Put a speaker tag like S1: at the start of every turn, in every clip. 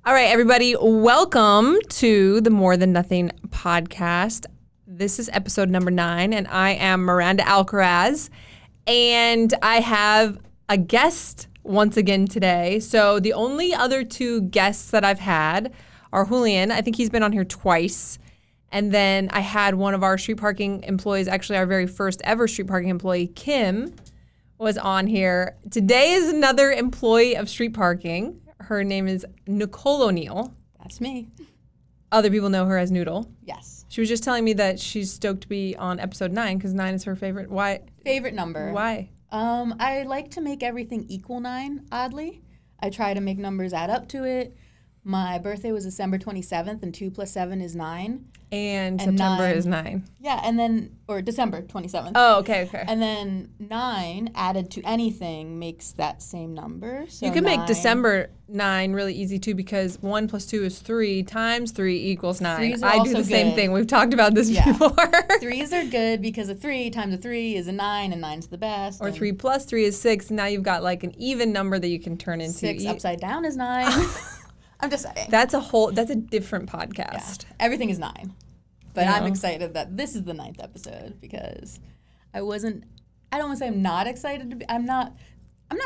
S1: All right, everybody, welcome to the More Than Nothing podcast. This is episode number 9, and I am Miranda Alcaraz, and I have a guest once again today. So the only other 2 guests that I've had are Julian. I think he's been on here twice. And then I had one of our street parking employees, actually our very first ever street parking employee, Kim, was on here. Today is another employee of street parking. Her name is Nicole O'Neill.
S2: That's me.
S1: Other people know her as Noodle.
S2: Yes.
S1: She was just telling me that she's stoked to be on episode 9 because 9 is her favorite. Why?
S2: Favorite number.
S1: Why?
S2: I like to make everything equal 9, oddly. I try to make numbers add up to it. My birthday was December 27th, and 2 plus 7 is 9.
S1: And September 9. Is 9.
S2: Yeah, and then, or December 27th.
S1: Oh, okay.
S2: And then 9 added to anything makes that same number. So
S1: you can make December 9 really easy too, because 1 plus 2 is 3 times 3 equals 9. I do the same thing. We've talked about this before.
S2: 3s are good because a 3 times a 3 is a 9, and 9's the best.
S1: Or 3 plus 3 is 6. Now you've got like an even number that you can turn into.
S2: 6 upside down is 9. I'm just saying.
S1: That's a different podcast.
S2: Yeah. Everything is 9. But I'm excited that this is the 9th episode because I don't want to say I'm not excited to be. I'm not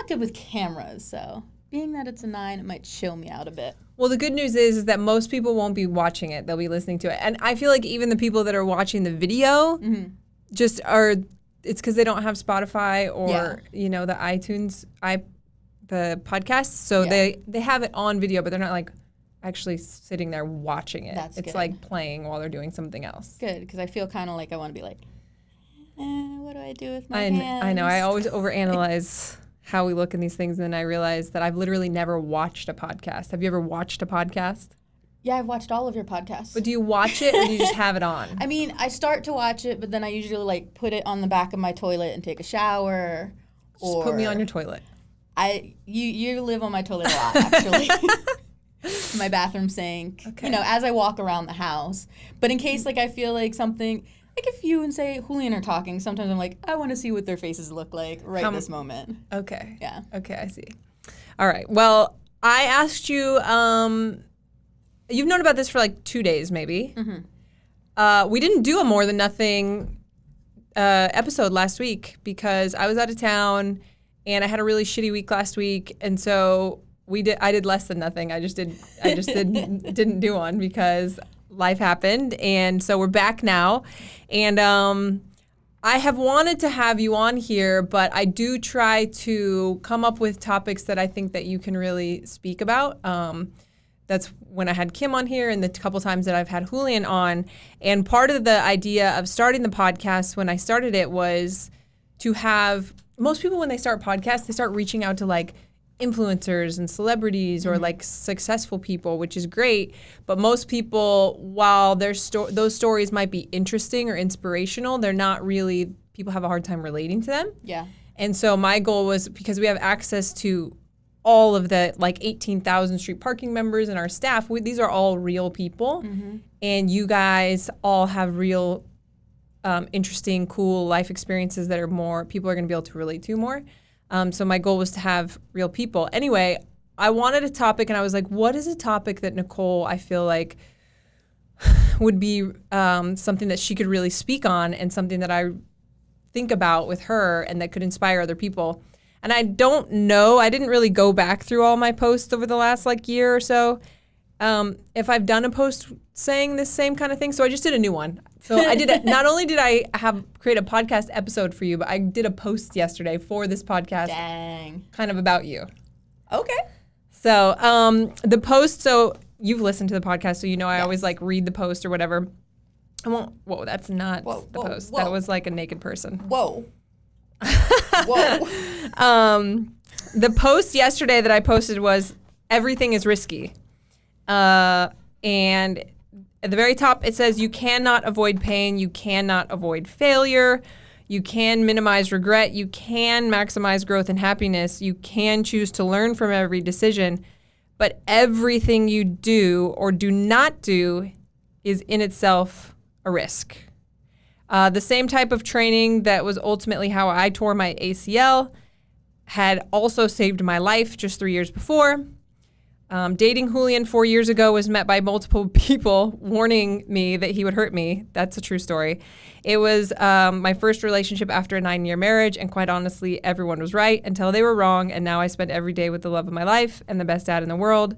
S2: good with cameras, so being that it's a 9, it might chill me out a bit.
S1: Well, the good news is that most people won't be watching it. They'll be listening to it. And I feel like even the people that are watching the video it's because they don't have Spotify or, the iTunes, the podcasts. So they have it on video, but they're not like actually sitting there watching it.
S2: That's
S1: it's
S2: good.
S1: Like playing while they're doing something else.
S2: Good, because I feel kind of like I want to be like, what do I do with my hands?
S1: I know. I always overanalyze how we look in these things, and then I realize that I've literally never watched a podcast. Have you ever watched a podcast?
S2: Yeah, I've watched all of your podcasts.
S1: But do you watch it or do you just have it on?
S2: I mean, I start to watch it, but then I usually like put it on the back of my toilet and take a shower.
S1: Just put me on your toilet.
S2: You live on my toilet a lot, actually. My bathroom sink, as I walk around the house. But in case, I feel like something, like if you and, say, Julian are talking, sometimes I'm like, I want to see what their faces look like this moment.
S1: Okay.
S2: Yeah.
S1: Okay, I see. All right. Well, I asked you, you've known about this for 2 days, maybe. Mm-hmm. We didn't do a More Than Nothing episode last week because I was out of town and I had a really shitty week last week, and so I did less than nothing. I just didn't do one because life happened, and so we're back now. And I have wanted to have you on here, but I do try to come up with topics that I think that you can really speak about. That's when I had Kim on here and the couple times that I've had Julian on. And part of the idea of starting the podcast when I started it was to have most people when they start podcasts, they start reaching out to influencers and celebrities or successful people, which is great. But most people, while those stories might be interesting or inspirational, they're not really, people have a hard time relating to them.
S2: Yeah.
S1: And so my goal was, because we have access to all of the 18,000 street parking members and our staff, these are all real people. Mm-hmm. And you guys all have real interesting, cool life experiences that people are going to be able to relate to more. So my goal was to have real people. Anyway, I wanted a topic, and I was like, what is a topic that Nicole, I feel like, would be something that she could really speak on and something that I think about with her and that could inspire other people. And I don't know, I didn't really go back through all my posts over the last year or so if I've done a post saying this same kind of thing. So I just did a new one. So I did not only did I create a podcast episode for you, but I did a post yesterday for this podcast.
S2: Dang.
S1: Kind of about you.
S2: Okay.
S1: So the post, so you've listened to the podcast, so I always read the post or whatever. I won't, that's not the post. That was a naked person.
S2: Whoa.
S1: The post yesterday that I posted was, everything is risky. And at the very top, it says, you cannot avoid pain. You cannot avoid failure. You can minimize regret. You can maximize growth and happiness. You can choose to learn from every decision. But everything you do or do not do is in itself a risk. The same type of training that was ultimately how I tore my ACL had also saved my life just 3 years before. Dating Julian 4 years ago was met by multiple people warning me that he would hurt me. That's a true story. It was my first relationship after a 9-year marriage, and quite honestly, everyone was right until they were wrong, and now I spend every day with the love of my life and the best dad in the world.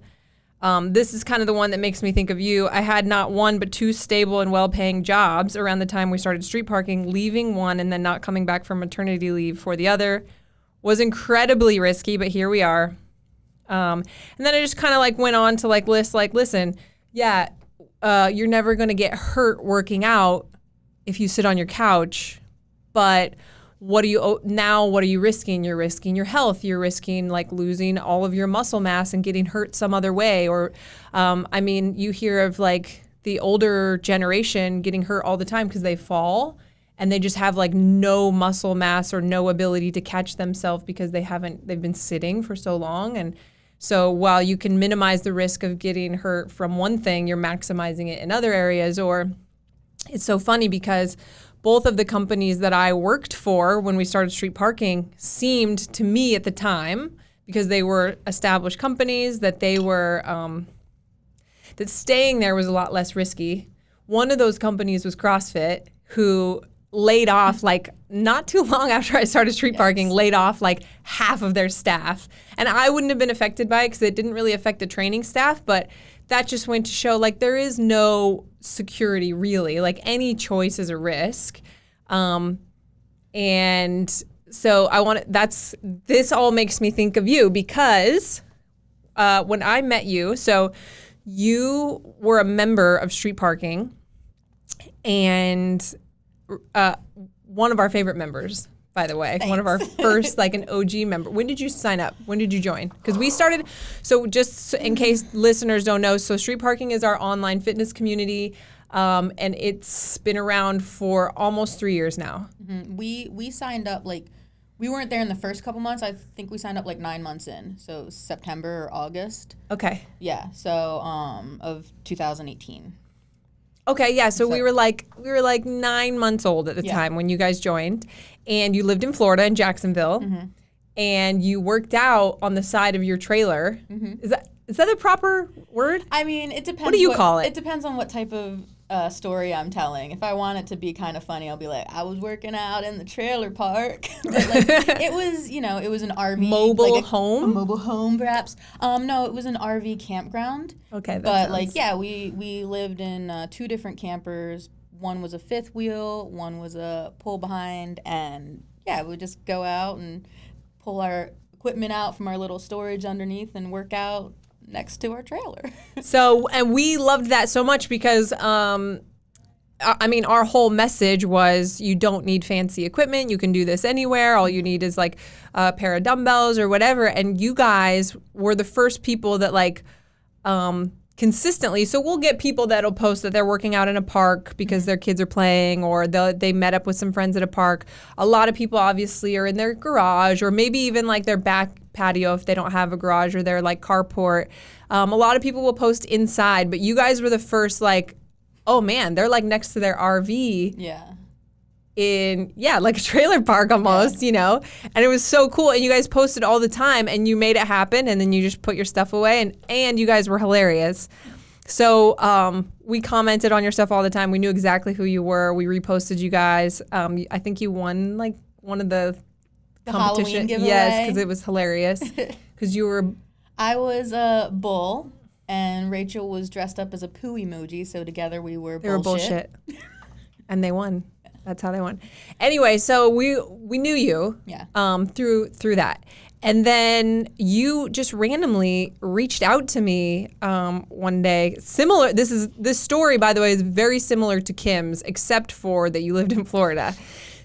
S1: This is kind of the one that makes me think of you. I had not one but 2 stable and well-paying jobs around the time we started street parking. Leaving one and then not coming back from maternity leave for the other was incredibly risky, but here we are. And then I just kind of like went on to like list like, listen, yeah, you're never going to get hurt working out if you sit on your couch, but what are you risking? You're risking your health. You're risking like losing all of your muscle mass and getting hurt some other way. Or, I mean, you hear of like the older generation getting hurt all the time because they fall and they just have like no muscle mass or no ability to catch themselves because they've been sitting for so long. And so while you can minimize the risk of getting hurt from one thing, you're maximizing it in other areas. Or it's so funny because both of the companies that I worked for when we started street parking seemed to me at the time, because they were established companies, that they were, that staying there was a lot less risky. One of those companies was CrossFit, who laid off like not too long after I started street parking, laid off like half of their staff. And I wouldn't have been affected by it because it didn't really affect the training staff, but that just went to show like there is no security really. Like any choice is a risk. And so this all makes me think of you because when I met you, so you were a member of street parking and one of our favorite members, by the way.
S2: Thanks.
S1: One of our first, like an OG member. When did you sign up? When did you join? Because we started, so just in case listeners don't know, so street parking is our online fitness community, and it's been around for almost 3 years now.
S2: Mm-hmm. We signed up, like, we weren't there in the first couple months. I think we signed up like 9 months in, so September or August.
S1: Okay.
S2: Yeah, so of 2018.
S1: Okay, yeah, so we were like 9 months old at the time when you guys joined, and you lived in Florida in Jacksonville, and you worked out on the side of your trailer. Is that the proper word?
S2: I mean, it depends.
S1: What do you call it?
S2: It depends on what type of story I'm telling. If I want it to be kind of funny, I'll be like, I was working out in the trailer park. But like, it was, it was an RV.
S1: Mobile home?
S2: A mobile home, perhaps. No, it was an RV campground.
S1: Okay,
S2: But we lived in 2 different campers. One was a 5th wheel, one was a pull behind, and we would just go out and pull our equipment out from our little storage underneath and work out next to our trailer.
S1: So, and we loved that so much because, I mean, our whole message was you don't need fancy equipment. You can do this anywhere. All you need is like a pair of dumbbells or whatever. And you guys were the first people that like, consistently. So we'll get people that'll post that they're working out in a park because their kids are playing, or they met up with some friends at a park. A lot of people obviously are in their garage, or maybe even like their back patio if they don't have a garage, or their like carport. A lot of people will post inside, but you guys were the first like, oh man, they're like next to their RV.
S2: Yeah.
S1: In like a trailer park almost, and it was so cool. And you guys posted all the time, and you made it happen, and then you just put your stuff away, and you guys were hilarious. So we commented on your stuff all the time. We knew exactly who you were. We reposted you guys. I think you won like one of the competition.
S2: Halloween giveaway.
S1: Yes, because it was hilarious. Because you were.
S2: I was a bull, and Rachel was dressed up as a poo emoji. So together we were bullshit.
S1: They were bullshit, and they won. That's how they won. Anyway, so we knew you through that. And then you just randomly reached out to me one day. Similar, this story, by the way, is very similar to Kim's, except for that you lived in Florida.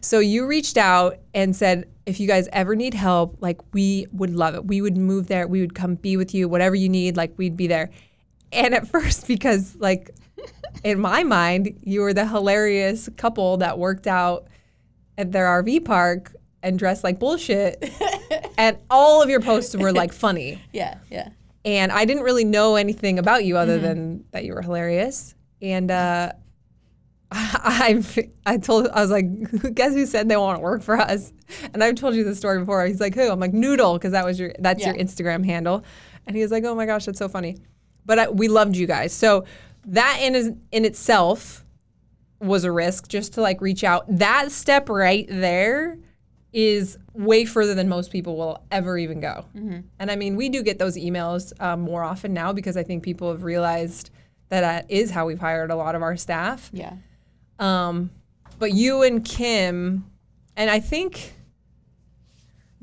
S1: So you reached out and said, if you guys ever need help, like we would love it. We would move there. We would come be with you. Whatever you need, like we'd be there. And at first, because like in my mind, you were the hilarious couple that worked out at their RV park and dressed like bullshit. And all of your posts were like funny.
S2: Yeah.
S1: And I didn't really know anything about you other than that you were hilarious. And I was like, guess who said they want to work for us? And I've told you this story before. He's like, who? I'm like, Noodle, because that's your Instagram handle. And he was like, oh my gosh, that's so funny. But we loved you guys. So that in itself was a risk, just to like reach out. That step right there is way further than most people will ever even go. Mm-hmm. And I mean, we do get those emails more often now because I think people have realized that is how we've hired a lot of our staff.
S2: Yeah.
S1: But you and Kim, and I think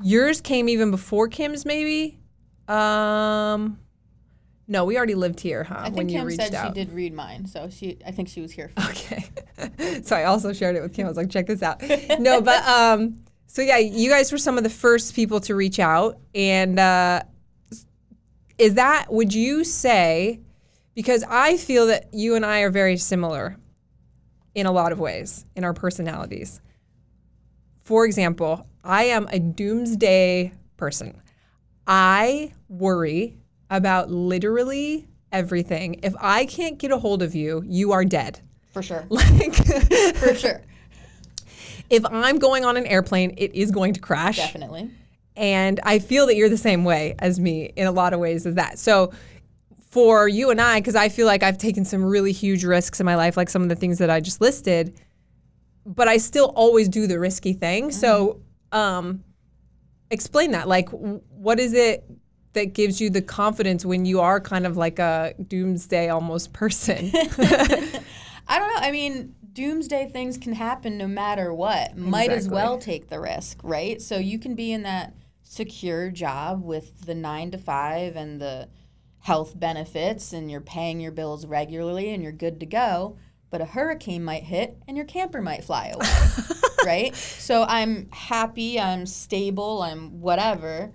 S1: yours came even before Kim's maybe. No, we already lived here, huh?
S2: I think
S1: when you
S2: Kim
S1: reached
S2: said
S1: out.
S2: she did read mine, so I think she was here for
S1: Okay. So I also shared it with Kim. I was like, check this out. No, but so yeah, you guys were some of the first people to reach out. And would you say, because I feel that you and I are very similar in a lot of ways in our personalities. For example, I am a doomsday person. I worry about literally everything. If I can't get a hold of you, you are dead.
S2: For sure.
S1: Like,
S2: for sure.
S1: If I'm going on an airplane, it is going to crash.
S2: Definitely.
S1: And I feel that you're the same way as me in a lot of ways as that. So for you and I, because I feel like I've taken some really huge risks in my life, like some of the things that I just listed, but I still always do the risky thing. Mm-hmm. So explain that. Like, what is it that gives you the confidence when you are kind of like a doomsday almost person?
S2: I don't know. I mean, doomsday things can happen no matter what. Exactly. Might as well take the risk, right? So you can be in that secure job with the 9 to 5 and the health benefits, and you're paying your bills regularly and you're good to go, but a hurricane might hit and your camper might fly away, right? So I'm happy, I'm stable, I'm whatever.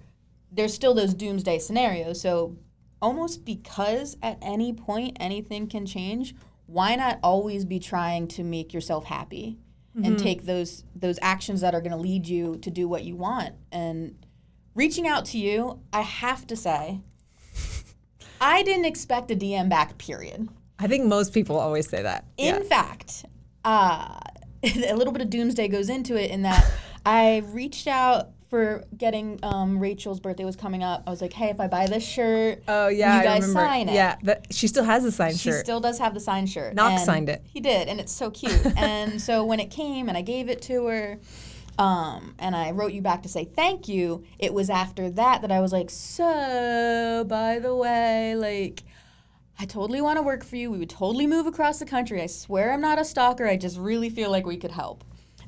S2: There's still those doomsday scenarios. So almost because at any point anything can change, why not always be trying to make yourself happy and take those actions that are going to lead you to do what you want? And reaching out to you, I have to say, I didn't expect a DM back, period.
S1: I think most people always say that.
S2: In fact, a little bit of doomsday goes into it in that I reached out for getting Rachel's birthday was coming up. I was like, hey, if I buy this shirt, you guys sign it.
S1: Yeah, she still has the signed shirt.
S2: She still does have the signed shirt.
S1: Knox signed it.
S2: He did, and it's so cute. And so when it came and I gave it to her, and I wrote you back to say thank you, it was after that I was like, so, by the way, like, I totally want to work for you. We would totally move across the country. I swear I'm not a stalker. I just really feel like we could help.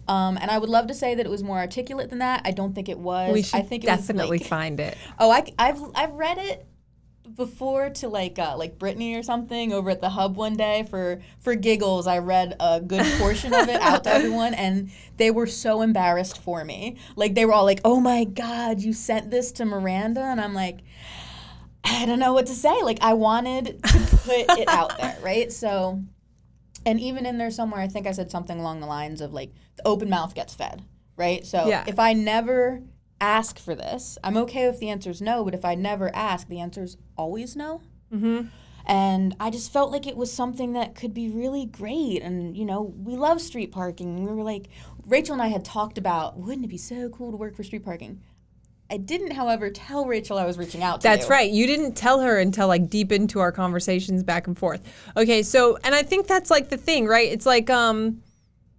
S2: And I would love to say that it was more articulate than that. I don't think it was.
S1: We should
S2: I think it
S1: definitely
S2: was like,
S1: find it.
S2: Oh, I've read it before to like Brittany or something over at the Hub one day for giggles. I read a good portion of it out to everyone, and they were so embarrassed for me. Like, they were all like, "Oh my God, you sent this to Miranda," and I'm like, I don't know what to say. Like, I wanted to put it out there, right? So. And even in there somewhere, I think I said something along the lines of, like, the open mouth gets fed, right? So if I never ask for this, I'm okay if the answer is no, but if I never ask, the answer is always no. Mm-hmm. And I just felt like it was something that could be really great. And, you know, we love street parking. We were like, Rachel and I had talked about, wouldn't it be so cool to work for street parking? I didn't, however, tell Rachel I was reaching out to you.
S1: That's right. You didn't tell her until like deep into our conversations back and forth. Okay, so, and I think that's like the thing, right? It's like,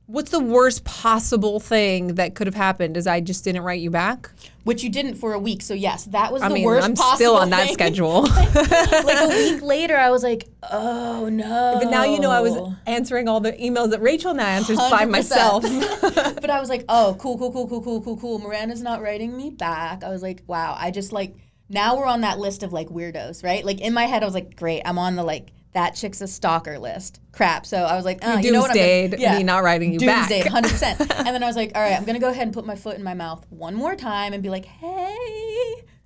S1: what's the worst possible thing that could have happened is I just didn't write you back?
S2: Which you didn't for a week. So yes, that was the worst possible
S1: I'm still on
S2: thing.
S1: that schedule.
S2: like a week later, I was like, oh no.
S1: But now you know I was answering all the emails that Rachel now answers 100%. By myself.
S2: But I was like, oh, cool. Miranda's not writing me back. I was like, wow. I just like, now we're on that list of like weirdos, right? Like in my head, I was like, great. I'm on the like, that chick's a stalker list. Crap. So I was like, you know what?
S1: Me not writing you back.
S2: Doomsday, 100%. And then I was like, all right, I'm going to go ahead and put my foot in my mouth one more time and be like, hey,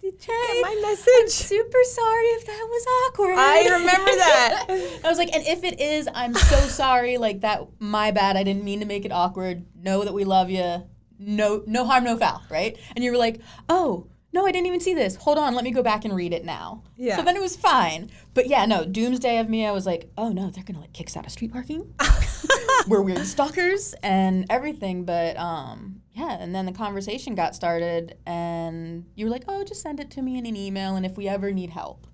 S1: did you get my message?
S2: I'm super sorry if that was awkward.
S1: I remember that.
S2: I was like, and if it is, I'm so sorry. Like, that, my bad. I didn't mean to make it awkward. Know that we love you. No harm, no foul, right? And you were like, oh, no, I didn't even see this. Hold on, let me go back and read it now. Yeah. So then it was fine. But yeah, no, doomsday of me, I was like, oh no, they're going to like kick us out of street parking? we're weird stalkers and everything. But yeah, and then the conversation got started, and you were like, oh, just send it to me in an email, and if we ever need help,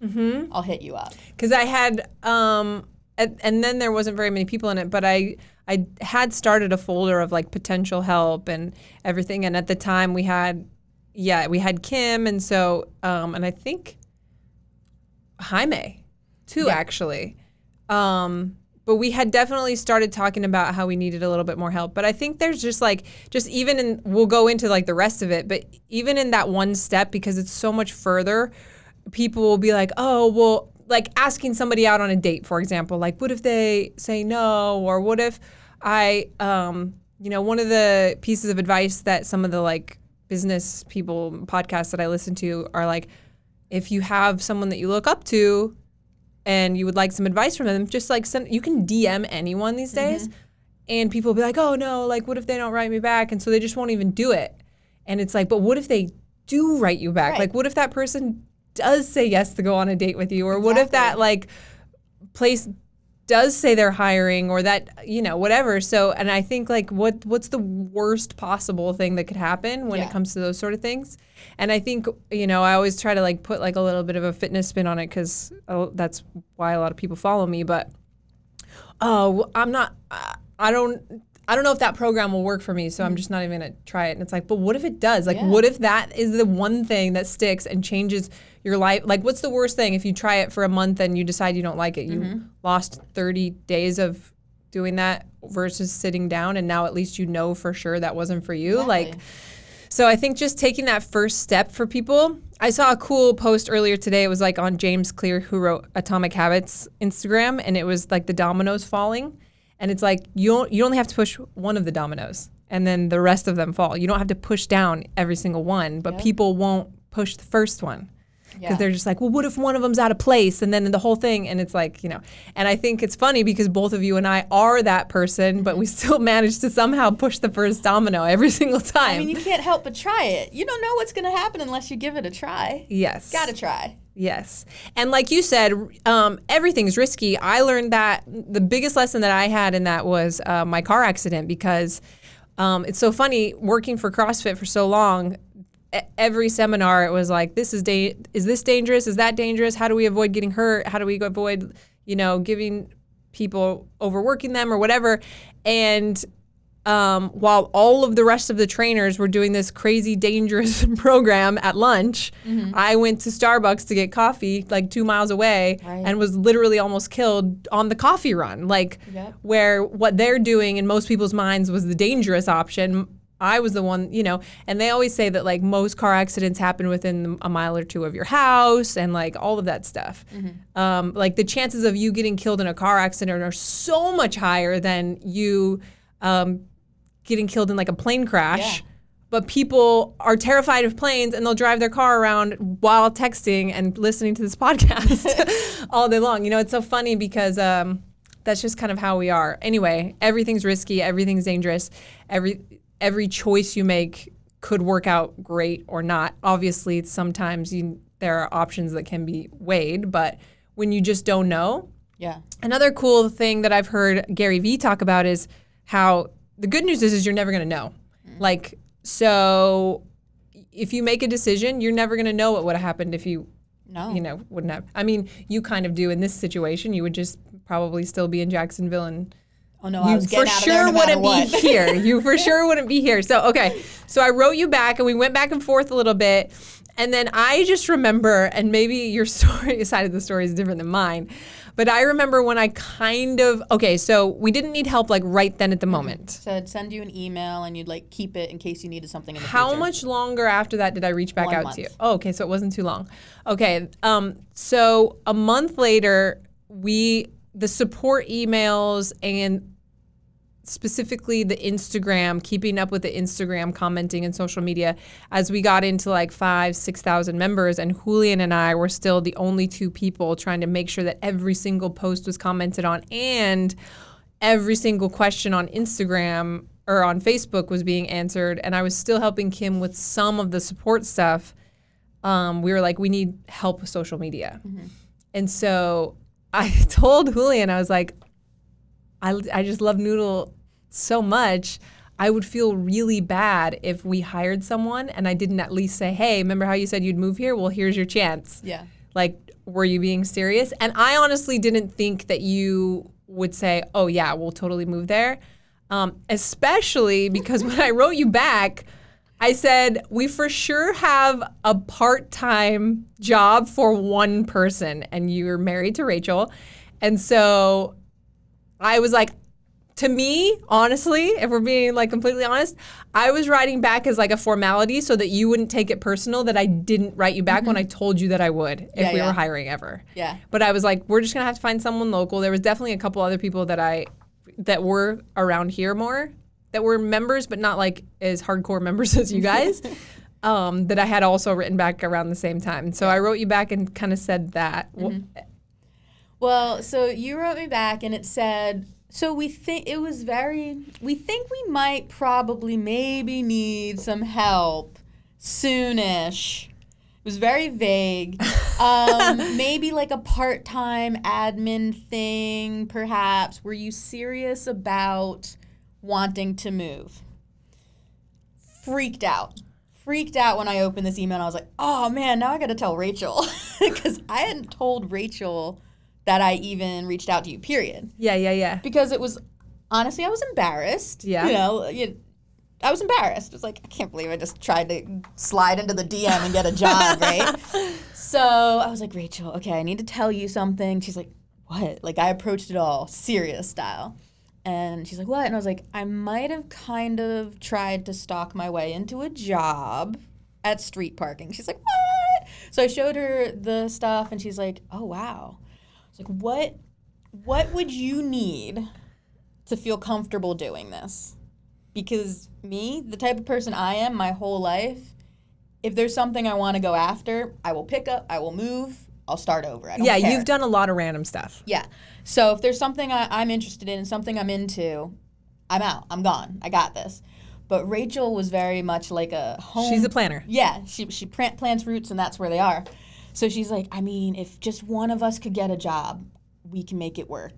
S2: I'll hit you up.
S1: Because I had, and then there wasn't very many people in it, but I had started a folder of like potential help and everything. And at the time we had Kim, and so, and I think Jaime too, actually. But we had definitely started talking about how we needed a little bit more help. But I think there's just even in, we'll go into like the rest of it, but even in that one step, because it's so much further, people will be like, oh, well, like asking somebody out on a date, for example, like what if they say no, or what if one of the pieces of advice that some of the like business people podcasts that I listen to are like, if you have someone that you look up to and you would like some advice from them, just like you can DM anyone these days, and people will be like, oh no, like what if they don't write me back? And so they just won't even do it. And it's like, but what if they do write you back? Right. Like what if that person does say yes to go on a date with you? Or what if that like place does say they're hiring, or that, whatever. So, and I think like what's the worst possible thing that could happen when it comes to those sort of things? And I think, I always try to like put like a little bit of a fitness spin on it, because that's why a lot of people follow me. But I don't know if that program will work for me, so I'm just not even going to try it. And it's like, but what if it does? Like, what if that is the one thing that sticks and changes your life? Like, what's the worst thing if you try it for a month and you decide you don't like it? You lost 30 days of doing that versus sitting down, and now at least you know for sure that wasn't for you.
S2: Exactly.
S1: Like, so I think just taking that first step for people. I saw a cool post earlier today. It was like on James Clear, who wrote Atomic Habits Instagram, and it was like the dominoes falling. And it's like, you only have to push one of the dominoes, and then the rest of them fall. You don't have to push down every single one, but people won't push the first one. Because they're just like, well, what if one of them's out of place? And then the whole thing, and it's like, And I think it's funny because both of you and I are that person, but we still manage to somehow push the first domino every single time.
S2: I mean, you can't help but try it. You don't know what's going to happen unless you give it a try.
S1: Yes.
S2: Gotta try.
S1: Yes. And like you said, everything's risky. I learned that the biggest lesson that I had in that was my car accident, because it's so funny working for CrossFit for so long. Every seminar, it was like, is this dangerous? Is that dangerous? How do we avoid getting hurt? How do we avoid, giving people, overworking them or whatever? And while all of the rest of the trainers were doing this crazy, dangerous program at lunch, I went to Starbucks to get coffee like 2 miles away and was literally almost killed on the coffee run. Like where what they're doing in most people's minds was the dangerous option. I was the one, and they always say that like most car accidents happen within a mile or two of your house and like all of that stuff. Like the chances of you getting killed in a car accident are so much higher than you getting killed in like a plane crash. But people are terrified of planes, and they'll drive their car around while texting and listening to this podcast all day long. It's so funny because that's just kind of how we are. Anyway, everything's risky, everything's dangerous, every choice you make could work out great or not. Obviously, sometimes there are options that can be weighed, but when you just don't know.
S2: Yeah.
S1: Another cool thing that I've heard Gary Vee talk about is how the good news is you're never going to know. Like, so if you make a decision, you're never going to know what would have happened if you wouldn't have. I mean, you kind of do in this situation. You would just probably still be in Jacksonville, and
S2: oh no, I was getting out of there no matter what.
S1: Be here. You for sure wouldn't be here. So, okay. So I wrote you back, and we went back and forth a little bit. And then I just remember, and maybe your side of the story is different than mine, but I remember when I so we didn't need help like right then at the moment.
S2: So I'd send you an email, and you'd like keep it in case you needed something in the
S1: How
S2: future.
S1: much longer after that did I reach back
S2: 1
S1: out
S2: month.
S1: to you? Oh, okay. So it wasn't too long. Okay. So a month later, the support emails and specifically the Instagram, keeping up with the Instagram commenting and social media, as we got into like 5,000-6,000 members, and Julian and I were still the only two people trying to make sure that every single post was commented on and every single question on Instagram or on Facebook was being answered. And I was still helping Kim with some of the support stuff. We were like, we need help with social media. And so I told Julian, I was like, I just love Noodle so much. I would feel really bad if we hired someone and I didn't at least say, hey, remember how you said you'd move here? Well, here's your chance.
S2: Yeah.
S1: Like, were you being serious? And I honestly didn't think that you would say, oh, yeah, we'll totally move there. Especially because when I wrote you back, I said, we for sure have a part-time job for one person. And you're married to Rachel. And so I was like, to me, honestly, if we're being like completely honest, I was writing back as like a formality so that you wouldn't take it personal that I didn't write you back when I told you that I would if we were hiring ever.
S2: Yeah.
S1: But I was like, we're just gonna have to find someone local. There was definitely a couple other people that were around here more, that were members, but not like as hardcore members as you guys. That I had also written back around the same time. So I wrote you back and kind of said that.
S2: Well, so you wrote me back and it said, so we think we might probably maybe need some help soonish. It was very vague. Maybe like a part-time admin thing, perhaps. Were you serious about wanting to move? Freaked out when I opened this email. And I was like, oh man, now I got to tell Rachel. Because I hadn't told Rachel that I even reached out to you, period.
S1: Yeah.
S2: Because it was, honestly, I was embarrassed.
S1: Yeah.
S2: I was embarrassed. I was like, I can't believe I just tried to slide into the DM and get a job, right? So I was like, Rachel, okay, I need to tell you something. She's like, what? Like, I approached it all serious style. And she's like, what? And I was like, I might have kind of tried to stalk my way into a job at street parking. She's like, what? So I showed her the stuff, and she's like, oh, wow. I was like, what would you need to feel comfortable doing this? Because me, the type of person I am my whole life, if there's something I want to go after, I will pick up, I will move, I'll start over. I don't care.
S1: You've done a lot of random stuff.
S2: Yeah. So if there's something I'm interested in and something I'm into, I'm out. I'm gone. I got this. But Rachel was very much like a home.
S1: She's a planner.
S2: Yeah. She plants roots, and that's where they are. So she's like, I mean, if just one of us could get a job, we can make it work.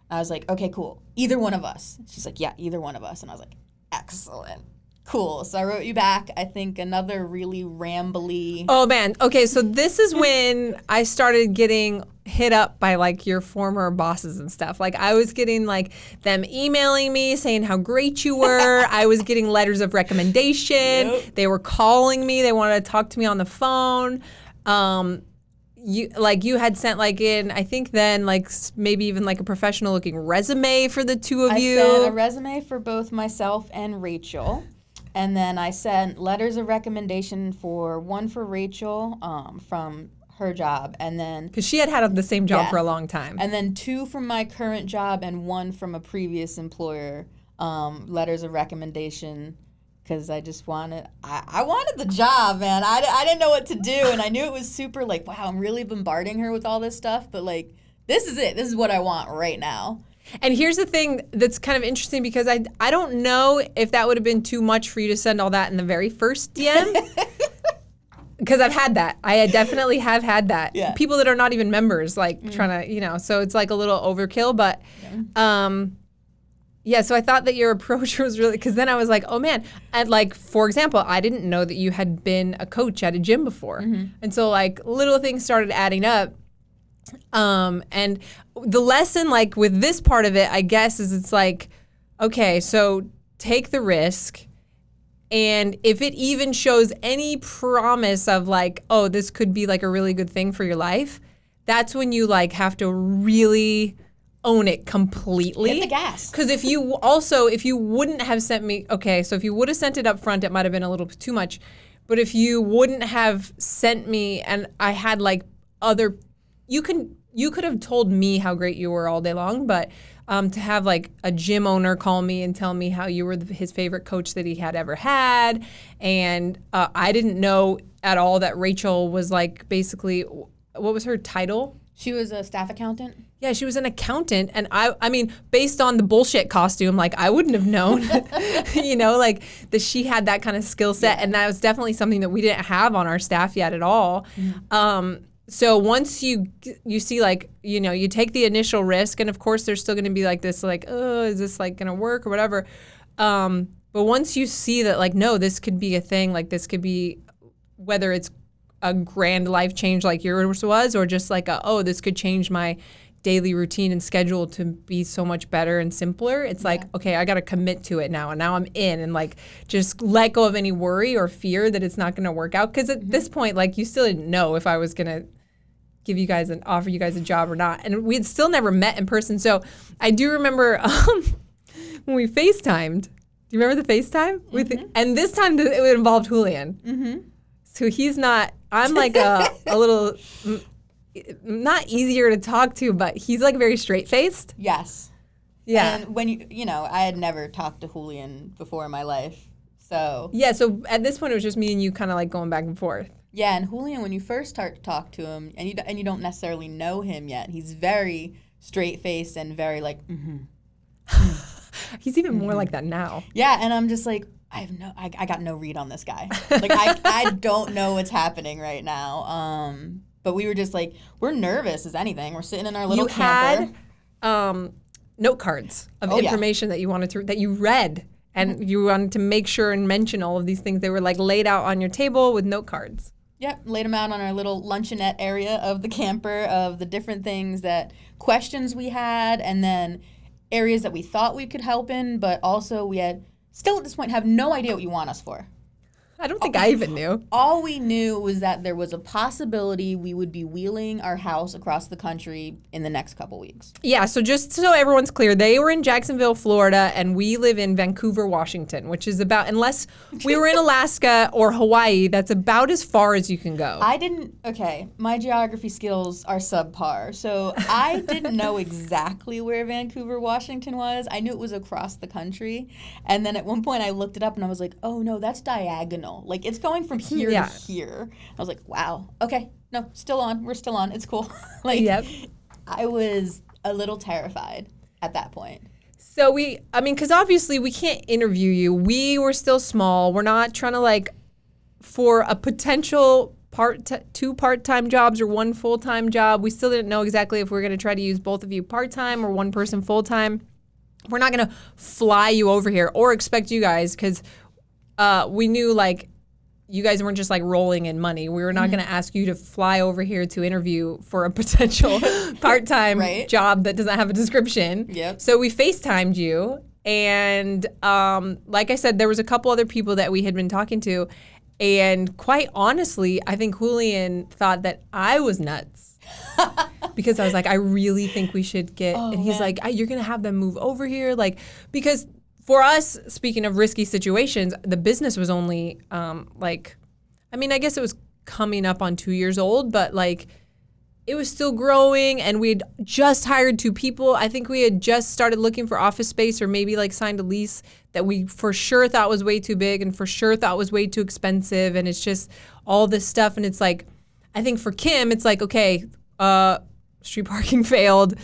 S2: I was like, okay, cool. Either one of us. She's like, yeah, either one of us. And I was like, excellent. Cool. So I wrote you back, I think, another really rambly.
S1: Oh, man. Okay, so this is when I started getting hit up by, like, your former bosses and stuff. Like, I was getting, like, them emailing me saying how great you were. I was getting letters of recommendation.
S2: Yep.
S1: They were calling me. They wanted to talk to me on the phone. You had sent like in, I think then like maybe even like a professional looking resume for the two of you.
S2: I sent a resume for both myself and Rachel. And then I sent letters of recommendation one for Rachel from her job. And then
S1: because she had the same job for a long time.
S2: And then 2 from my current job and 1 from a previous employer, letters of recommendation. Because I just wanted the job, man. I didn't know what to do, and I knew it was super like, wow, I'm really bombarding her with all this stuff, but like, this is it. This is what I want right now.
S1: And here's the thing that's kind of interesting, because I don't know if that would have been too much for you to send all that in the very first DM. Because I've had that. I definitely have had that.
S2: Yeah.
S1: People that are not even members, like trying to, so it's like a little overkill, but yeah, so I thought that your approach was really, because then I was like, oh man. And like, for example, I didn't know that you had been a coach at a gym before. And so like little things started adding up. And the lesson like with this part of it, I guess, is it's like, okay, so take the risk. And if it even shows any promise of like, oh, this could be like a really good thing for your life, that's when you like have to really own it completely.
S2: Hit the gas.
S1: Because if you wouldn't have sent me, okay, so if you would have sent it up front, it might have been a little too much. But if you wouldn't have sent me, and I had like you could have told me how great you were all day long, but to have like a gym owner call me and tell me how you were his favorite coach that he had ever had, and I didn't know at all that Rachel was like basically, what was her title?
S2: She was a staff accountant.
S1: Yeah, she was an accountant, and I mean, based on the bullshit costume, like I wouldn't have known, like that she had that kind of skill set, and that was definitely something that we didn't have on our staff yet at all. so once you see like, you know, you take the initial risk, and of course there's still going to be like this, like, oh, is this like going to work or whatever. But once you see that, like, no, this could be a thing, like this could be, whether it's a grand life change like yours was, or just like this could change my daily routine and schedule to be so much better and simpler. It's like, okay, I got to commit to it now. And now I'm in, and like, just let go of any worry or fear that it's not going to work out. Cause at this point, like, you still didn't know if I was going to offer you guys a job or not. And we had still never met in person. So I do remember when we FaceTimed. Do you remember the FaceTime? And this time it involved Julian. So he's not, I'm like a little, not easier to talk to, but he's like very straight-faced.
S2: Yes.
S1: Yeah.
S2: And when you know, I had never talked to Julian before in my life. So.
S1: Yeah, so at this point it was just me and you kind of like going back and forth.
S2: Yeah, and Julian, when you first start to talk to him, and you don't necessarily know him yet, he's very straight-faced and very like,
S1: He's even more like that now.
S2: Yeah, and I'm just like, I got no read on this guy. Like, I don't know what's happening right now. But we were just like, we're nervous as anything. We're sitting in our little camper.
S1: You had note cards of information that you read, and you wanted to make sure and mention all of these things. They were like laid out on your table with note cards.
S2: Yep, laid them out on our little luncheonette area of the camper, of the different things questions we had, and then areas that we thought we could help in, but also we had still at this point have no idea what you want us for.
S1: I don't think I even knew.
S2: All we knew was that there was a possibility we would be wheeling our house across the country in the next couple weeks.
S1: Yeah, so just so everyone's clear, they were in Jacksonville, Florida, and we live in Vancouver, Washington, which is about, unless we were in Alaska or Hawaii, that's about as far as you can go.
S2: My geography skills are subpar, so I didn't know exactly where Vancouver, Washington was. I knew it was across the country, and then at one point I looked it up and I was like, oh no, that's diagonal. Like, it's going from here to here. I was like, wow. Okay. No, still on. We're still on. It's cool. I was a little terrified at that point.
S1: So because obviously we can't interview you. We were still small. We're not trying to for a potential two part-time jobs or one full-time job. We still didn't know exactly if we were going to try to use both of you part-time or one person full-time. We're not going to fly you over here or expect you guys, because we knew you guys weren't just rolling in money. We were not going to ask you to fly over here to interview for a potential part-time job that doesn't have a description.
S2: Yep.
S1: So we FaceTimed you, and like I said, there was a couple other people that we had been talking to, and quite honestly, I think Julian thought that I was nuts. Because I was like, I really think we should get, and he's like, you're going to have them move over here? Because for us, speaking of risky situations, the business was only I guess it was coming up on 2 years old, but it was still growing, and we'd just hired 2 people. I think we had just started looking for office space, or maybe signed a lease that we for sure thought was way too big and for sure thought was way too expensive. And it's just all this stuff. And it's I think for Kim, it's okay, street parking failed.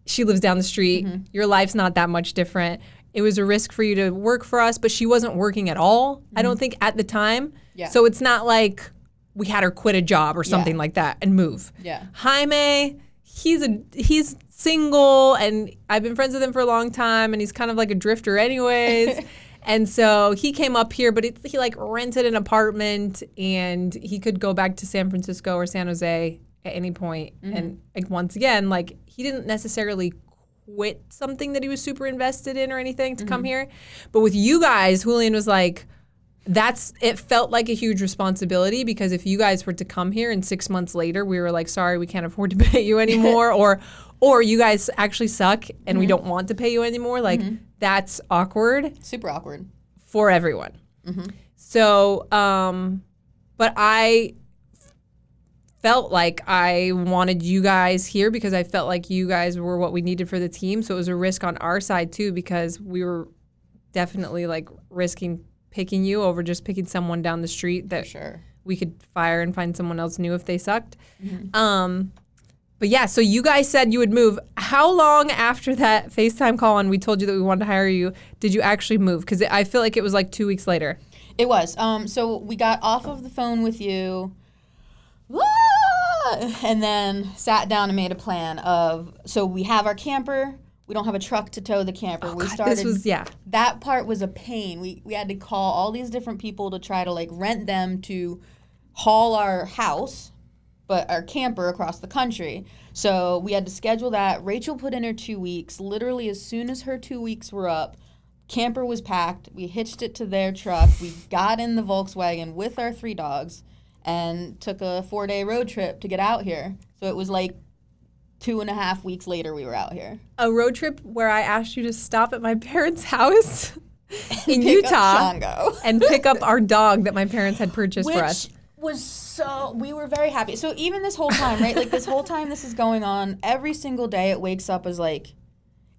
S1: She lives down the street. Mm-hmm. Your life's not that much different. It was a risk for you to work for us, but she wasn't working at all, I don't think, at the time.
S2: Yeah.
S1: So it's not like we had her quit a job or something like that and move.
S2: Yeah.
S1: Jaime, he's single, and I've been friends with him for a long time, and he's kind of like a drifter anyways. And so he came up here, but he rented an apartment, and he could go back to San Francisco or San Jose at any point. Mm-hmm. And once again, he didn't necessarily quit something that he was super invested in or anything to come here. But with you guys, Julian was it felt like a huge responsibility, because if you guys were to come here and 6 months later we were sorry, we can't afford to pay you anymore, or you guys actually suck and we don't want to pay you anymore, that's awkward.
S2: Super awkward.
S1: For everyone. Mm-hmm. So, but I felt like I wanted you guys here because I felt like you guys were what we needed for the team. So it was a risk on our side too, because we were definitely risking picking you over just picking someone down the street that we could fire and find someone else new if they sucked. Mm-hmm. But yeah, so you guys said you would move. How long after that FaceTime call and we told you that we wanted to hire you, did you actually move? Because I feel like it was 2 weeks later.
S2: It was. So we got off of the phone with you. And then sat down and made a plan of, so we have our camper. We don't have a truck to tow the camper. That part was a pain. We had to call all these different people to try to like rent them to haul our house, but our camper across the country. So we had to schedule that. Rachel put in her 2 weeks. Literally as soon as her 2 weeks were up, camper was packed. We hitched it to their truck. We got in the Volkswagen with our 3 dogs and took a 4-day road trip to get out here. So it was like 2.5 weeks later we were out here.
S1: A road trip where I asked you to stop at my parents' house in Utah and pick up our dog that my parents had purchased for us.
S2: We were very happy. So even this whole time, right? Like this whole time this is going on, every single day it wakes up as like,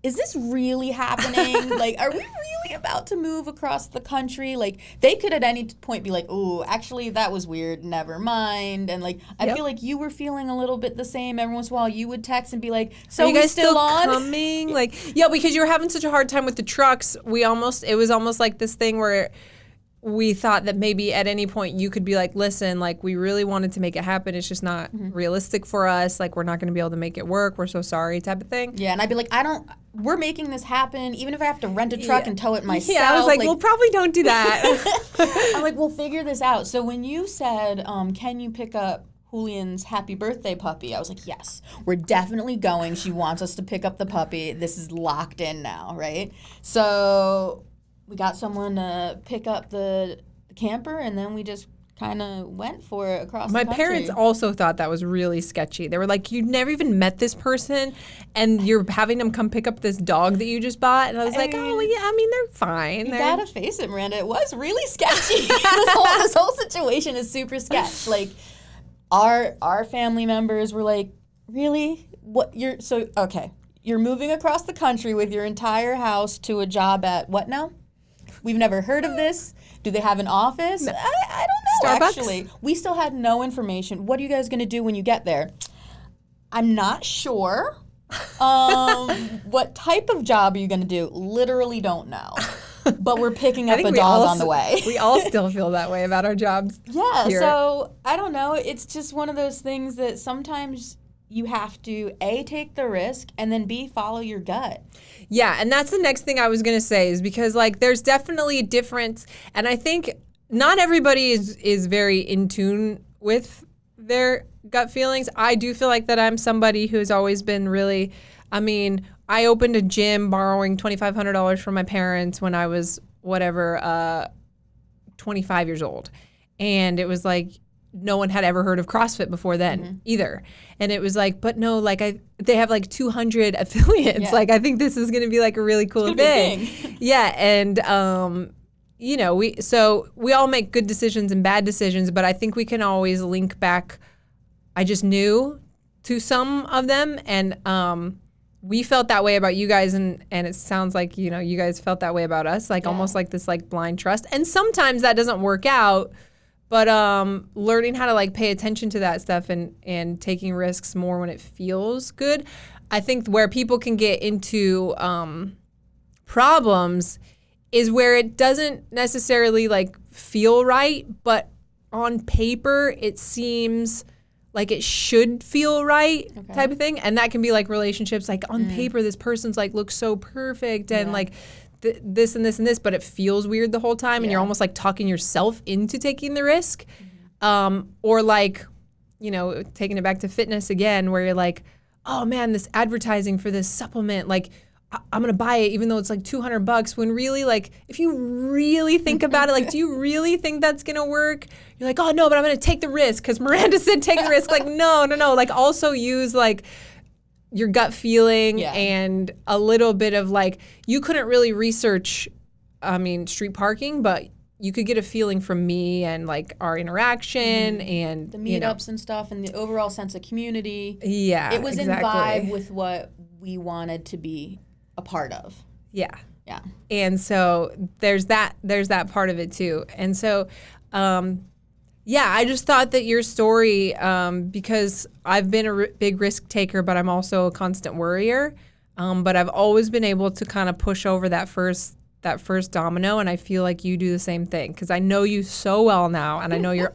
S2: is this really happening? Like, are we really about to move across the country? Like, they could at any point be like, oh, actually, that was weird. Never mind. And, like, I feel like you were feeling a little bit the same. Every once in a while, you would text and be like, so are you guys still on?
S1: Coming? Like, yeah, because you were having such a hard time with the trucks. It was almost like this thing where we thought that maybe at any point you could be like, listen, like, we really wanted to make it happen. It's just not realistic for us. Like, we're not going to be able to make it work. We're so sorry type of thing.
S2: Yeah, and I'd be like, we're making this happen, even if I have to rent a truck and tow it myself.
S1: Yeah, I was like, well, probably don't do that.
S2: I'm like, we'll figure this out. So when you said, can you pick up Julian's happy birthday puppy, I was like, yes, we're definitely going. She wants us to pick up the puppy. This is locked in now, right? So we got someone to pick up the camper, and then we just kind of went for it across the country.
S1: My parents also thought that was really sketchy. They were like, you never even met this person, and you're having them come pick up this dog that you just bought. And I was like, oh, yeah, I mean, they're fine.
S2: You gotta face it, Miranda. It was really sketchy. This whole situation is super sketch. Like, our family members were like, really? You're moving across the country with your entire house to a job at what now? We've never heard of this. Do they have an office? No. I don't know, Starbucks? Actually. We still had no information. What are you guys going to do when you get there? I'm not sure. What type of job are you going to do? Literally don't know. But we're picking up a dog on the way.
S1: We all still feel that way about our jobs.
S2: Yeah, so I don't know. It's just one of those things that sometimes you have to, A, take the risk, and then B, follow your gut.
S1: Yeah, and that's the next thing I was going to say is because, like, there's definitely a difference, and I think not everybody is very in tune with their gut feelings. I do feel like that I'm somebody who's always been really, I mean, I opened a gym borrowing $2,500 from my parents when I was, 25 years old, and it was like, no one had ever heard of CrossFit before then either. And it was like, but no, like they have like 200 affiliates. Yeah. Like, I think this is going to be like a really cool thing. Yeah. And, we all make good decisions and bad decisions, but I think we can always link back. I just knew to some of them. And, we felt that way about you guys. And it sounds like, you guys felt that way about us, like almost like this like blind trust. And sometimes that doesn't work out. But learning how to like pay attention to that stuff and taking risks more when it feels good, I think where people can get into problems is where it doesn't necessarily like feel right, but on paper it seems like it should feel right type of thing. And that can be like relationships, like on paper this person's like looks so perfect and like this and this and this, but it feels weird the whole time and you're almost like talking yourself into taking the risk. Or like, taking it back to fitness again, where you're like, oh man, this advertising for this supplement, like I'm going to buy it even though it's like $200, when really like, if you really think about it, like, do you really think that's going to work? You're like, oh no, but I'm going to take the risk because Miranda said take the risk. Like, no. Like also use like your gut feeling and a little bit of like, you couldn't really research, street parking, but you could get a feeling from me and like our interaction and
S2: the meetups and stuff and the overall sense of community.
S1: Yeah,
S2: it was in vibe with what we wanted to be a part of.
S1: Yeah. And so there's that part of it too. And so, I just thought that your story, because I've been a big risk taker, but I'm also a constant worrier. But I've always been able to kind of push over that first domino, and I feel like you do the same thing because I know you so well now, and I know you're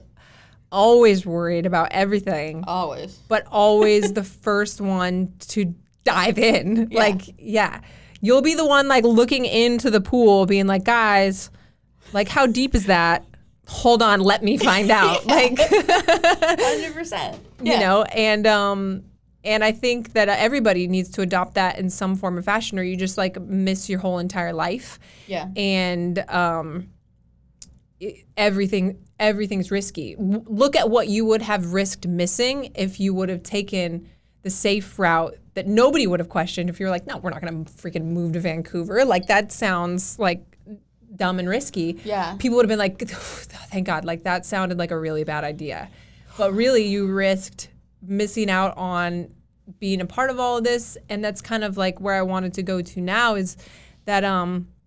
S1: always worried about everything.
S2: Always.
S1: But always the first one to dive in.
S2: Yeah.
S1: Like, yeah. You'll be the one like looking into the pool being like, guys, like how deep is that? Hold on, let me find out. Like
S2: 100%. Yeah.
S1: You know, and I think that everybody needs to adopt that in some form or fashion, or you just like miss your whole entire life.
S2: Yeah.
S1: And everything's risky. Look at what you would have risked missing if you would have taken the safe route that nobody would have questioned. If you're like, no, we're not going to freaking move to Vancouver. Like that sounds like dumb and risky.
S2: Yeah.
S1: People would have been like, oh, thank God. Like that sounded like a really bad idea. But really you risked missing out on being a part of all of this. And that's kind of like where I wanted to go to now is that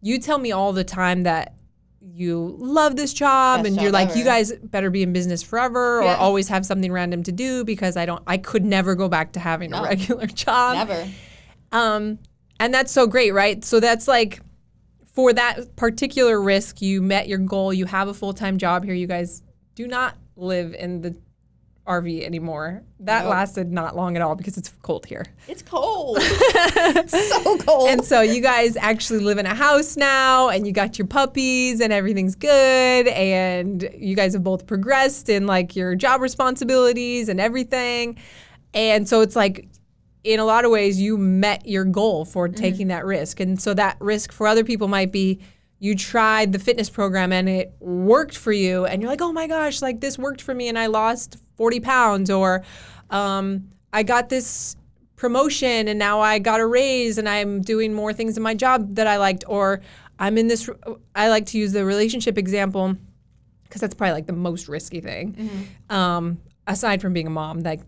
S1: you tell me all the time that you love this job and you're like,
S2: ever.
S1: you guys better be in business forever or always have something random to do because I could never go back to having a regular job.
S2: Never.
S1: And that's so great, right? So that's like, for that particular risk, you met your goal, you have a full-time job here, you guys do not live in the RV anymore. That lasted not long at all because it's cold here.
S2: It's cold. So cold.
S1: And so you guys actually live in a house now and you got your puppies and everything's good and you guys have both progressed in like your job responsibilities and everything. And so it's like, in a lot of ways, you met your goal for taking that risk. And so that risk for other people might be you tried the fitness program and it worked for you and you're like, oh my gosh, like this worked for me and I lost 40 pounds or I got this promotion and now I got a raise and I'm doing more things in my job that I liked, or I'm in this, I like to use the relationship example because that's probably like the most risky thing. Aside from being a mom, like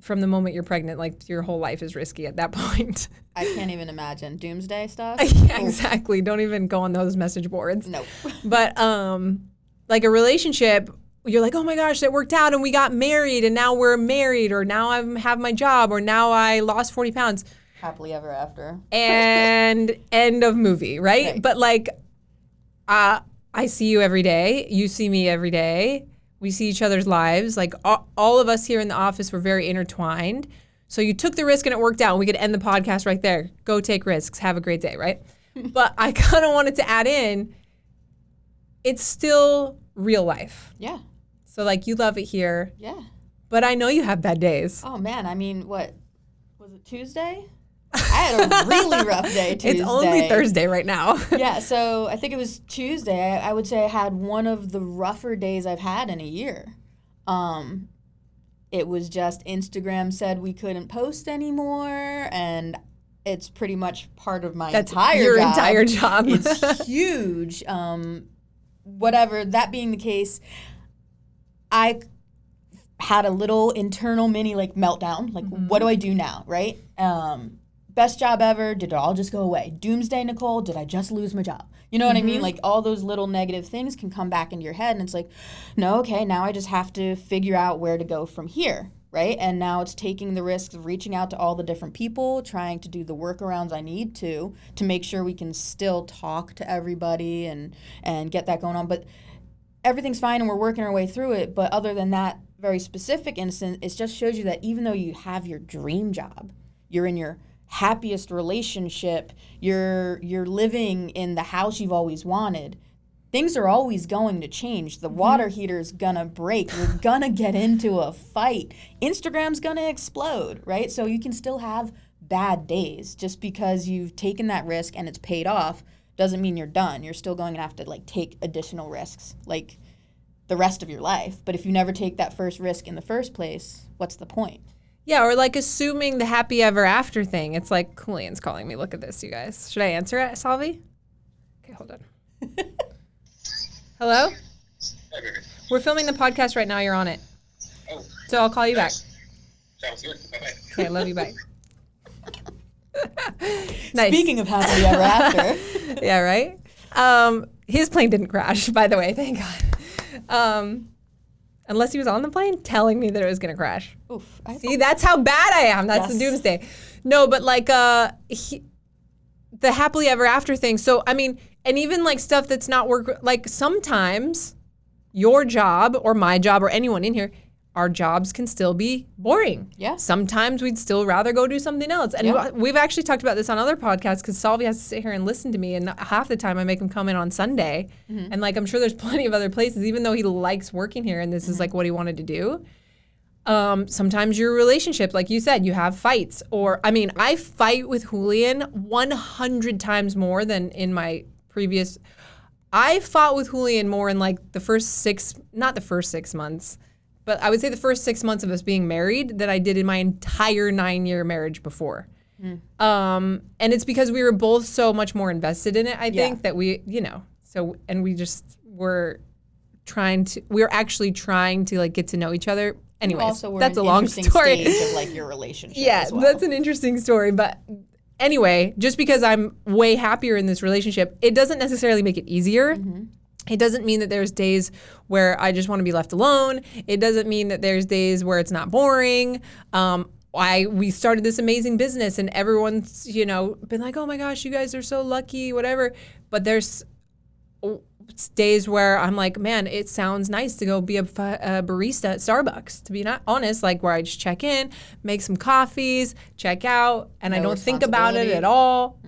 S1: from the moment you're pregnant, like your whole life is risky at that point.
S2: I can't even imagine. Doomsday stuff?
S1: Yeah, exactly. Don't even go on those message boards.
S2: Nope.
S1: But like a relationship, you're like, oh my gosh, that worked out and we got married and now we're married or now I have my job or now I lost 40 pounds.
S2: Happily ever after.
S1: And end of movie, right? But like, I see you every day. You see me every day. We see each other's lives. Like all of us here in the office were very intertwined. So you took the risk and it worked out. And we could end the podcast right there. Go take risks. Have a great day, right? But I kind of wanted to add in, it's still real life.
S2: Yeah.
S1: So like you love it here.
S2: Yeah.
S1: But I know you have bad days.
S2: Oh man, I mean, what was it, Tuesday? I had a really rough day Tuesday.
S1: It's only Thursday right now.
S2: Yeah, so I think it was Tuesday. I would say I had one of the rougher days I've had in a year. It was just Instagram said we couldn't post anymore, and it's pretty much part of my entire job. It's huge. Whatever, that being the case, I had a little internal mini like meltdown. Like, what do I do now, right? Best job ever. Did it all just go away? Doomsday, Nicole. Did I just lose my job? You know what I mean? Like all those little negative things can come back into your head and it's like, no, okay, now I just have to figure out where to go from here, right? And now it's taking the risk of reaching out to all the different people, trying to do the workarounds I need to make sure we can still talk to everybody and get that going on. But everything's fine and we're working our way through it. But other than that very specific instance, it just shows you that even though you have your dream job, you're in your happiest relationship, you're living in the house you've always wanted, things are always going to change. The water heater's gonna break. You're gonna get into a fight. Instagram's gonna explode, right? So you can still have bad days. Just because you've taken that risk and it's paid off doesn't mean you're done. You're still going to have to like take additional risks like the rest of your life. But if you never take that first risk in the first place, what's the point?
S1: Yeah, or like assuming the happy ever after thing. It's like, Julian's calling me. Look at this, you guys. Should I answer it, Salvi? Okay, hold on. Hello?
S3: Hi, baby.
S1: We're filming the podcast right now. You're on it.
S3: Oh.
S1: So I'll call you back.
S3: Sounds good. Bye-bye.
S1: Okay, love you, bye. Nice.
S2: Speaking of happily ever after.
S1: Yeah, right? His plane didn't crash, by the way. Thank God. Unless he was on the plane telling me that it was going to crash.
S2: Oof.
S1: See, that's how bad I am. That's the doomsday. No, but like the happily ever after thing. So, I mean, and even like stuff that's not work, like sometimes your job or my job or anyone in here, our jobs can still be boring.
S2: Yeah.
S1: Sometimes we'd still rather go do something else. And we've actually talked about this on other podcasts because Salvi has to sit here and listen to me. And half the time I make him come in on Sunday. And like, I'm sure there's plenty of other places, even though he likes working here and this is like what he wanted to do. Sometimes your relationship, like you said, you have fights. Or, I mean, I fight with Julian 100 times more than in my previous. I fought with Julian more in like not the first 6 months, but I would say the first 6 months of us being married than I did in my entire 9-year marriage before. And it's because we were both so much more invested in it, I think, that we, and we just were actually trying to like get to know each other. Anyways, that's a long story.
S2: Stage of like your relationship.
S1: Yeah, that's an interesting story. But anyway, just because I'm way happier in this relationship, it doesn't necessarily make it easier. It doesn't mean that there's days where I just want to be left alone. It doesn't mean that there's days where it's not boring. We started this amazing business and everyone's, been like, oh my gosh, you guys are so lucky, whatever. But there's days where I'm like, man, it sounds nice to go be a barista at Starbucks, to be not honest, like where I just check in, make some coffees, check out, and I don't think about it at all.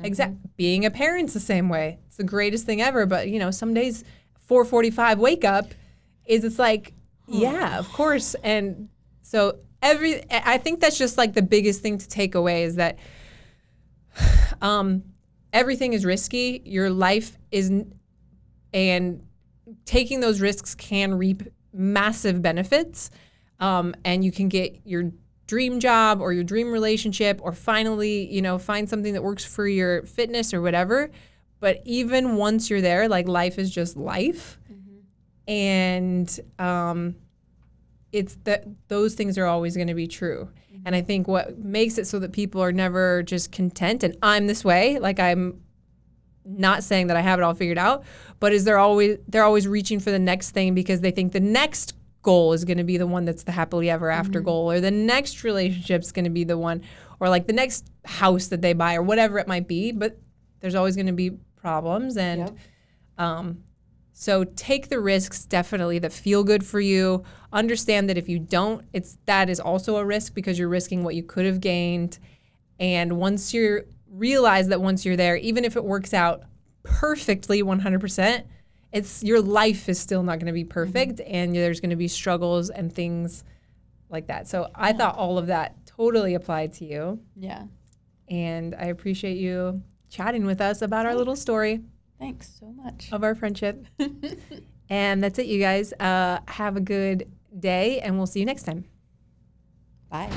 S1: Being a parent's the same way. It's the greatest thing ever. But, some days 4:45 wake up it's like, yeah, of course. And so I think that's just like the biggest thing to take away is that everything is risky. Your life isn't, and taking those risks can reap massive benefits. And you can get your dream job or your dream relationship or finally, find something that works for your fitness or whatever. But even once you're there, like life is just life. And it's that those things are always going to be true. And I think what makes it so that people are never just content, and I'm this way, like I'm not saying that I have it all figured out, but they're always reaching for the next thing because they think the next goal is going to be the one that's the happily ever after goal, or the next relationship's going to be the one, or like the next house that they buy or whatever it might be. But there's always going to be problems. And so take the risks definitely that feel good for you. Understand that if you don't, that is also a risk because you're risking what you could have gained. And once you realize that once you're there, even if it works out perfectly 100%, your life is still not going to be perfect, and there's going to be struggles and things like that. So I thought all of that totally applied to you. Yeah. And I appreciate you chatting with us about our little story.
S2: Thanks so much.
S1: Of our friendship. And that's it, you guys. Have a good day, and we'll see you next time.
S2: Bye.